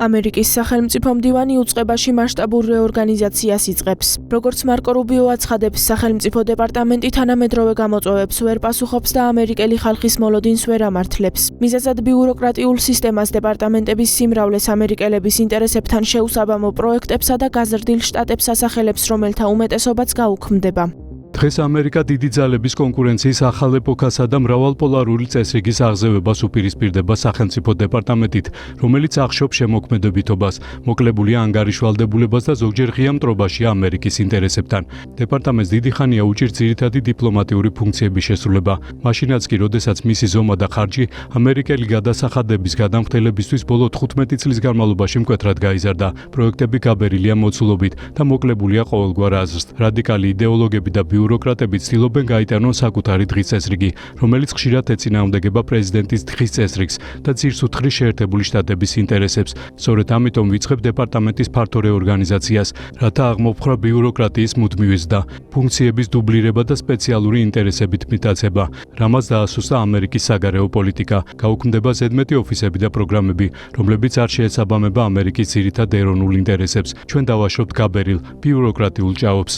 ამერიკის სახელმწიფო მდივანი უწყებაში მასშტაბურ რეორგანიზაციას იწყებს. როგორც მარკო რუბიო აცხადებს, სახელმწიფო დეპარტამენტი თანამედროვე გამოწვევებს ვერ პასუხობს და ამერიკელი ხალხის მოლოდინს ვერ ამართლებს. მიზეზად ბიუროკრატიულ სისტემას, დეპარტამენტების სიმრავლეს, ამერიკელების ინტერესებთან შეუსაბამო პროექტებსა და გაზრდილ შტატებს ასახელებს, რომელთა უმეტესობაც გაუქმდება. დღეს ამერიკა დიდი ძალების კონკურენციის ახალ ეპოქასა და მრავალპოლარული წესრიგის აღზევებას უპირისპირდება სახელმწიფო დეპარტამენტით, რომელიც ახშობს შემოქმედებითობას, მოკლებულია ანგარიშვალდებულებას და ზოგჯერ ღია მტრობაშია ამერიკის ინტერესებთან. დეპარტამენტს დიდი ხანია უჭირს ძირითადი დიპლომატიური ფუნქციების შესრულება, მაშინაც კი, როდესაც მისი ზომა და ხარჯი ამერიკელი გადასახადების გადამხდელებისთვის ბოლო 15 წლის განმავლობაში მკვეთრად გაიზარდა. პროექტები გაბერილია მოცულობით და მოკლებულია ყოველგვარ აზრს. რადიკალი იდეოლოგები და ბიუროკრატები ცდილობენ გაიტანონ საკუთარი დღის წესრიგი, რომელიც ხშირად ეწინააღმდეგება პრეზიდენტის დღის წესრიგს და ძირს უთხრის შეერთებული შტატების ინტერესებს. სწორედ ამიტომ ვიწყებ დეპარტამენტის ფართო რეორგანიზაციას, რათა აღმოფხრა ბიუროკრატიის მუდმივი ზრდა, ფუნქციების დუბლირება და სპეციალური ინტერესებით მიტაცება, რამაც დაასუსტა ამერიკის საგარეო პოლიტიკა. გაუქმდება ზედმეტი ოფისები და პროგრამები, რომლებიც არ შეესაბამება ამერიკის ძირითად ეროვნულ ინტერესებს. ჩვენ დავაშობთ გაბერილ ბიუროკრატიულ ჭაობს.